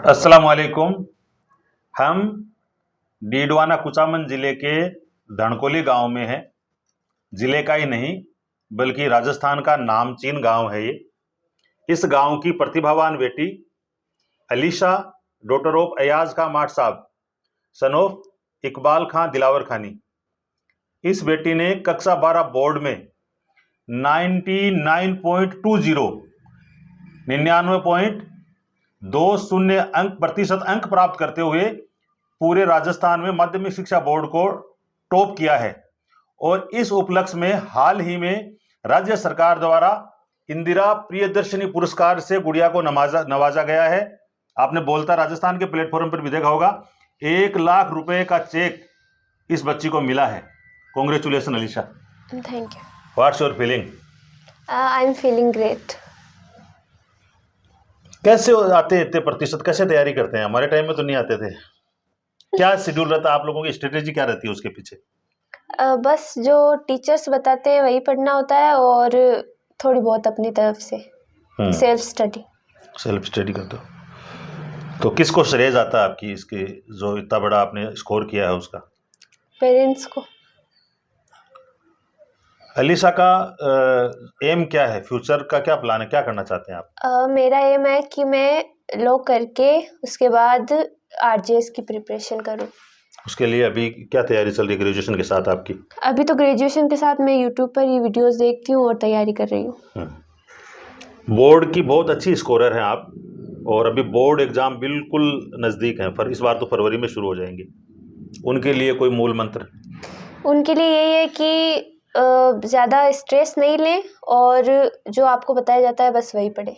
अस्सलामुअलैकुम। हम डीडवाना कुचामन जिले के धनकोली गांव में हैं। जिले का ही नहीं बल्कि राजस्थान का नामचीन गांव है ये। इस गांव की प्रतिभावान बेटी अलीशा डॉटर ऑफ अयाज खां माट साहब सन ऑफ इकबाल खां दिलावर खानी। इस बेटी ने कक्षा 12 बोर्ड में 99.20 अंक प्राप्त करते हुए पूरे राजस्थान में माध्यमिक शिक्षा बोर्ड को टॉप किया है। और इस उपलक्ष्य में हाल ही में राज्य सरकार द्वारा इंदिरा प्रियदर्शनी पुरस्कार से गुड़िया को नवाजा गया है। आपने बोलता राजस्थान के प्लेटफॉर्म पर भी देखा होगा, 1 लाख रुपए का चेक इस बच्ची को मिला है। Congratulation Alisha. Thank you. What's your feeling? I am feeling great. कैसे आते इतने प्रतिशत, कैसे तैयारी करते हैं? हमारे टाइम में तो नहीं आते थे। क्या शेड्यूल रहता है आप लोगों की, स्ट्रेटेजी क्या रहती है उसके पीछे? बस जो टीचर्स बताते हैं वही पढ़ना होता है और थोड़ी बहुत अपनी तरफ से सेल्फ स्टडी करते हो। तो किसको श्रेय जाता है आपकी इसके, जो इतना बड़ा आपने स्कोर किया है उसका? पेरेंट्स को। अलीशा का एम क्या है, फ्यूचर का क्या प्लान है, क्या करना चाहते हैं आप? मेरा एम है कि मैं लॉ करके उसके बाद आरजेएस की प्रिपरेशन करूं। उसके लिए अभी क्या तैयारी चल रही है ग्रेजुएशन के साथ आपकी? अभी तो ग्रेजुएशन के साथ मैं यूट्यूब पर ही वीडियोस देखती हूँ और तैयारी कर रही हूँ। बोर्ड की बहुत अच्छी स्कोरर हैं आप, और अभी बोर्ड एग्जाम बिल्कुल नज़दीक हैं, पर इस बार तो फरवरी में शुरू हो जाएंगे। उनके लिए कोई मूल मंत्र? उनके लिए यही है कि ज़्यादा स्ट्रेस नहीं लें और जो आपको बताया जाता है बस वही पढ़ें।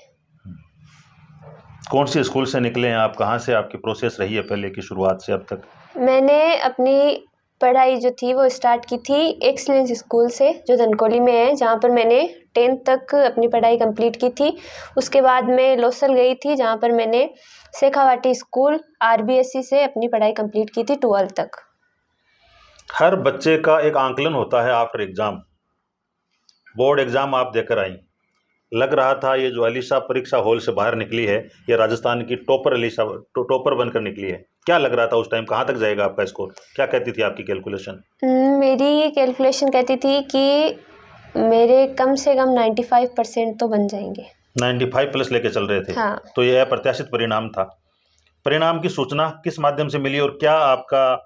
कौन सी स्कूल से निकले हैं आप, कहाँ से आपकी प्रोसेस रही है पहले की शुरुआत से अब तक? मैंने अपनी पढ़ाई जो थी वो स्टार्ट की थी एक्सीलेंस स्कूल से, जो धनकोली में है, जहाँ पर मैंने 10th तक अपनी पढ़ाई कंप्लीट की थी। उसके बाद मैं लोसल गई थी, जहाँ पर मैंने शेखावाटी स्कूल आरबीएससी से अपनी पढ़ाई कंप्लीट की थी 12th तक। हर बच्चे का एक आंकलन होता है आफ्टर एग्जाम। बोर्ड एग्जाम आप देकर आई, लग रहा था ये जो अलीशा परीक्षा हॉल से बाहर निकली है ये राजस्थान की टॉपर अलीशा टॉपर बनकर निकली है। क्या लग रहा था उस टाइम, कहाँ तक जाएगा आपका स्कोर? क्या कहती थी आपकी कैलकुलेशन? मेरी ये कैलकुलेशन कहती थी कि मेरे कम से कम 95% तो बन जाएंगे। 95 प्लस लेके चल रहे थे। हाँ। तो यह अप्रत्याशित परिणाम था। परिणाम की सूचना किस माध्यम से मिली और क्या आपका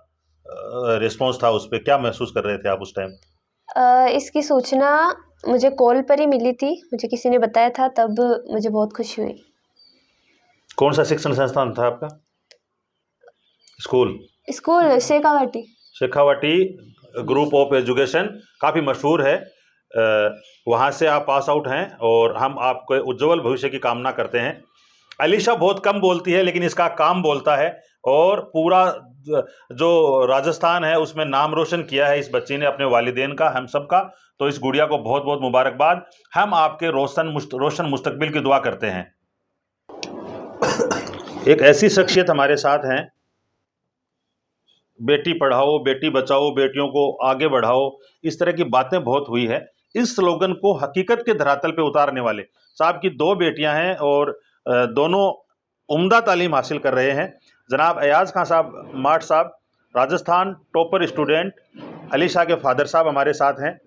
रिस्पॉन्स था उस पर, क्या महसूस कर रहे थे आप उस टाइम? इसकी सूचना मुझे कॉल पर ही मिली थी, मुझे किसी ने बताया था, तब मुझे बहुत खुशी हुई। कौन सा शिक्षण संस्थान था आपका? School Shekhawati group of education, काफ़ी मशहूर है। वहाँ से आप पास आउट हैं और हम आपके उज्जवल भविष्य की कामना करते हैं। अलीशा बहुत कम बोलती है लेकिन इसका काम बोलता है, और पूरा जो राजस्थान है उसमें नाम रोशन किया है इस बच्ची ने, अपने वालिदैन का, हम सब का। तो इस गुड़िया को बहुत बहुत मुबारकबाद। हम आपके रोशन मुस्तकबिल की दुआ करते हैं। एक ऐसी शख्सियत हमारे साथ हैं, बेटी पढ़ाओ बेटी बचाओ, बेटियों को आगे बढ़ाओ, इस तरह की बातें बहुत हुई है। इस स्लोगन को हकीकत के धरातल पे उतारने वाले साहब की 2 बेटियां हैं और दोनों उम्दा तालीम हासिल कर रहे हैं। जनाब अयाज खां साहब माट साहब, राजस्थान टॉपर स्टूडेंट। अलीशा के फादर साहब हमारे साथ हैं।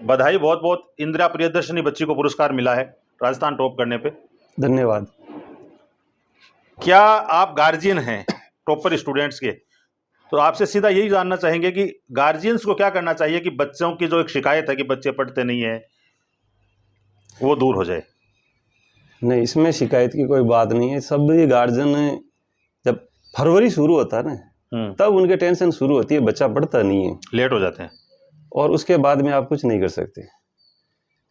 बधाई बहुत बहुत। इंदिरा प्रियदर्शनी बच्ची को पुरस्कार मिला है राजस्थान टॉप करने पे। धन्यवाद। क्या आप गार्जियन हैं टॉपर स्टूडेंट्स के? तो आपसे सीधा यही जानना चाहेंगे कि गार्जियंस को क्या करना चाहिए कि बच्चों की जो एक शिकायत है कि बच्चे पढ़ते नहीं है वो दूर हो जाए। नहीं, इसमें शिकायत की कोई बात नहीं है। सब ये गार्जियन जब फरवरी शुरू होता है ना, तब उनके टेंशन शुरू होती है, बच्चा पढ़ता नहीं है, लेट हो जाते हैं, और उसके बाद में आप कुछ नहीं कर सकते।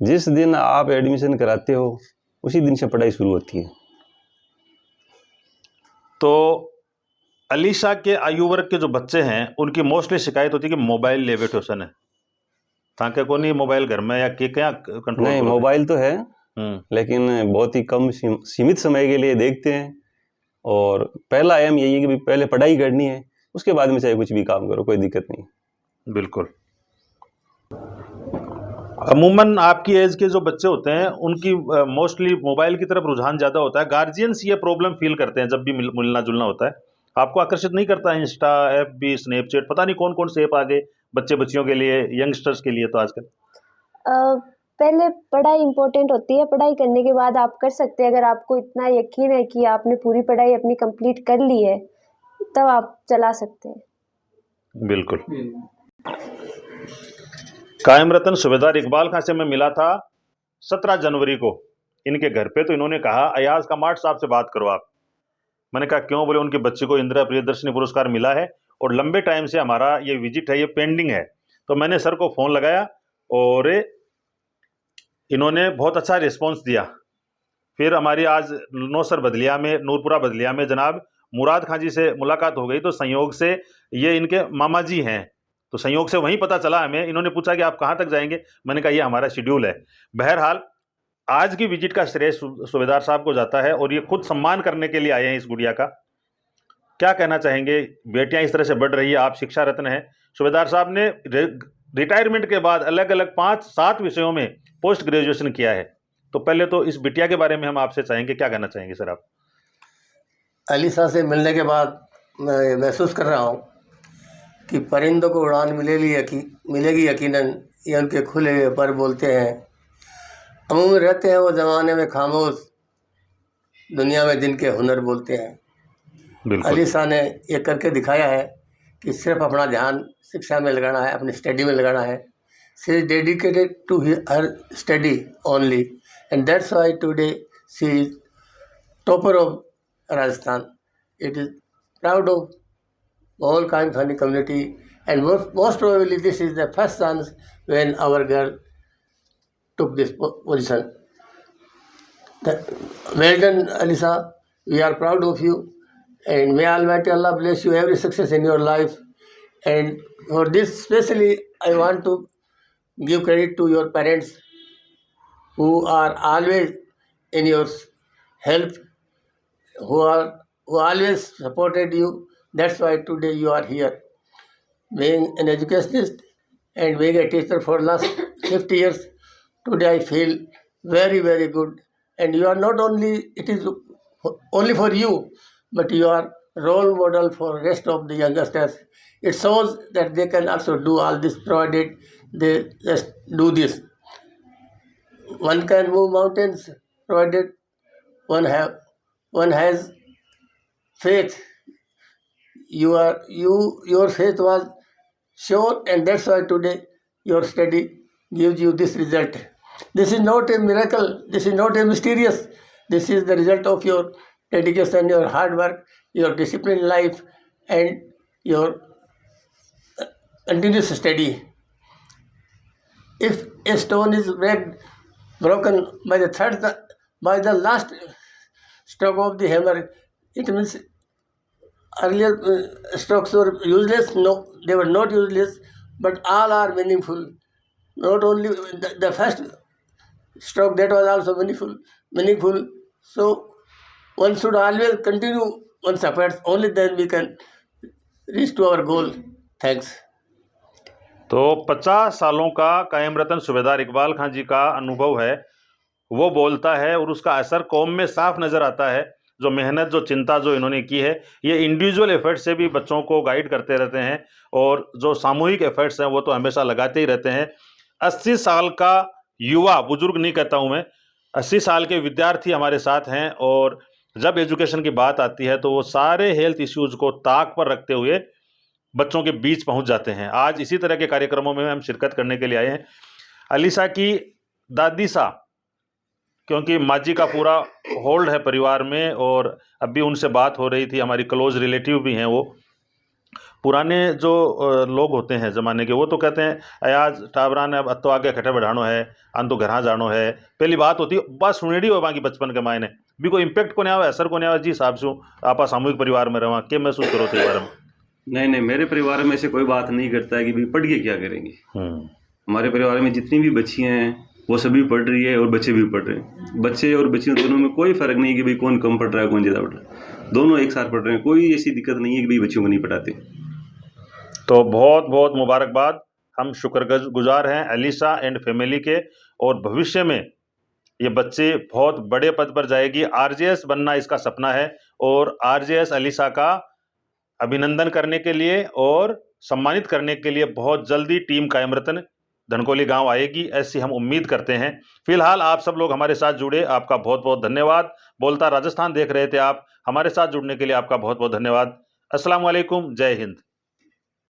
जिस दिन आप एडमिशन कराते हो उसी दिन से पढ़ाई शुरू होती है। तो अलीशा के आयु वर्ग के जो बच्चे हैं उनकी मोस्टली शिकायत होती है कि मोबाइल ले बैठो सन है, ताकि को नहीं मोबाइल घर में या कि क्या कंट्रोल? नहीं, मोबाइल तो है लेकिन बहुत ही कम सीमित समय के लिए देखते हैं। और पहला एम यही है कि पहले पढ़ाई करनी है, उसके बाद में चाहे कुछ भी काम करो, कोई दिक्कत नहीं। बिल्कुल। अमूमन आपकी एज के जो बच्चे होते हैं उनकी मोस्टली मोबाइल की तरफ रुझान ज़्यादा होता है। गार्जियंस ये प्रॉब्लम फील करते हैं जब भी मिलना जुलना होता है। आपको आकर्षित नहीं करता इंस्टा, एफबी, स्नैपचैट, पता नहीं कौन कौन से ऐप आ गए बच्चे बच्चियों के लिए, यंगस्टर्स के लिए तो आजकल? पहले पढ़ाई इम्पोर्टेंट होती है, पढ़ाई करने के बाद आप कर सकते हैं। अगर आपको इतना यकीन है कि आपने पूरी पढ़ाई अपनी कंप्लीट कर ली है तब आप चला सकते हैं। बिल्कुल। कायम रतन सूबेदार इकबाल खां से मैं मिला था 17 जनवरी को इनके घर पे, तो इन्होंने कहा अयाज कमाट साहब से बात करो आप। मैंने कहा क्यों? बोले उनके बच्चे को इंदिरा प्रियदर्शनी पुरस्कार मिला है और लंबे टाइम से हमारा ये विजिट है, ये पेंडिंग है। तो मैंने सर को फ़ोन लगाया और इन्होंने बहुत अच्छा रिस्पॉन्स दिया। फिर हमारी आज नौसर बदलिया में, नूरपुरा बदलिया में जनाब मुराद खां जी से मुलाकात हो गई। तो संयोग से ये इनके मामा जी हैं, तो संयोग से वहीं पता चला हमें। इन्होंने पूछा कि आप कहाँ तक जाएंगे? मैंने कहा ये हमारा शेड्यूल है। बहरहाल आज की विजिट का श्रेय सूबेदार साहब को जाता है और ये खुद सम्मान करने के लिए आए हैं इस गुड़िया का। क्या कहना चाहेंगे? बेटियां इस तरह से बढ़ रही है, आप शिक्षा रत्न हैं। सूबेदार साहब ने रिटायरमेंट के बाद अलग अलग 5-7 विषयों में पोस्ट ग्रेजुएशन किया है। तो पहले तो इस बिटिया के बारे में हम आपसे चाहेंगे, क्या कहना चाहेंगे सर आप? अलीसा से मिलने के बाद मैं महसूस कर रहा हूँ कि परिंदों को उड़ान मिलेगी यकीनन, ये उनके खुले पर बोलते हैं। अमूमन रहते हैं वो ज़माने में खामोश, दुनिया में जिनके हुनर बोलते हैं। अलीसा ने ये करके दिखाया है कि सिर्फ अपना ध्यान शिक्षा में लगाना है, अपनी स्टडी में लगाना है। She is dedicated to her study only and that's why today she is topper of Rajasthan. It is proud of all Kaim Khani community, and most probably this is the first chance when our girl took this position. Well done, Alisa. We are proud of you, and may Almighty Allah bless you every success in your life. And for this especially, I want to give credit to your parents who are always in your help, who always supported you. That's why today you are here. Being an educationist and being a teacher for last 50 years, today I feel very, very good. And you are not only, it is only for you, but you are role model for rest of the youngsters. It shows that they can also do all this provided they just do this. One can move mountains provided one has faith. Your faith was sure, and that's why today your study gives you this result. This is not a miracle. This is not a mysterious. This is the result of your dedication, your hard work, your disciplined life, and your continuous study. If a stone is broken by the last stroke of the hammer, it means earlier strokes were useless. No, they were not useless, but all are meaningful. Not only the first stroke, that was also meaningful. So one should always continue one's efforts. Only then we can reach to our goal. Thanks. तो 50 सालों का कायम रतन सूबेदार इकबाल खां जी का अनुभव है, वो बोलता है और उसका असर कौम में साफ नज़र आता है। जो मेहनत, जो चिंता जो इन्होंने की है, ये इंडिविजुअल एफर्ट से भी बच्चों को गाइड करते रहते हैं और जो सामूहिक एफर्ट्स हैं वो तो हमेशा लगाते ही रहते हैं। 80 साल का युवा, बुजुर्ग नहीं कहता हूँ मैं, 80 साल के विद्यार्थी हमारे साथ हैं और जब एजुकेशन की बात आती है तो वो सारे हेल्थ इश्यूज़ को ताक पर रखते हुए बच्चों के बीच पहुंच जाते हैं। आज इसी तरह के कार्यक्रमों में हम शिरकत करने के लिए आए हैं। अलीसा की दादी सा, क्योंकि माँ जी का पूरा होल्ड है परिवार में और अभी उनसे बात हो रही थी, हमारी क्लोज रिलेटिव भी हैं। वो पुराने जो लोग होते हैं ज़माने के, वो तो कहते हैं अयाज टाबरा ने अब तो आगे खटे बढ़ानो है, अन तो घर जानो है। पहली बात होती है बस सुनेड़ी हो बाकी बचपन के मायने भी कोई इम्पैक्ट को नहीं आवा, असर को नहीं आवा। जी साहब से आप सामूहिक परिवार में रहा, क्या महसूस करो थे बारे में? नहीं, मेरे परिवार में से कोई बात नहीं करता है कि भाई पढ़ के क्या करेंगे। हमारे परिवार में जितनी भी बच्चियाँ हैं वो सभी पढ़ रही है और बच्चे भी पढ़ रहे हैं। बच्चे और बच्चियों दोनों में कोई फ़र्क नहीं है कि भाई कौन कम पढ़ रहा है, कौन ज़्यादा पढ़ रहा है। दोनों एक साथ पढ़ रहे हैं, कोई ऐसी दिक्कत नहीं है कि भाई बच्चियों को नहीं पढ़ाते। तो बहुत बहुत मुबारकबाद हम शुक्रगुजार हैं एलिसा एंड फैमिली के, और भविष्य में ये बच्चे बहुत बड़े पद पर जाएगी। आरजेएस बनना इसका सपना है, और आरजेएस एलिसा का अभिनंदन करने के लिए और सम्मानित करने के लिए बहुत जल्दी टीम कायम रतन धनकोली गांव आएगी, ऐसी हम उम्मीद करते हैं। फिलहाल आप सब लोग हमारे साथ जुड़े, आपका बहुत बहुत धन्यवाद। बोलता राजस्थान देख रहे थे आप, हमारे साथ जुड़ने के लिए आपका बहुत बहुत धन्यवाद। अस्सलाम वालेकुम, जय हिंद।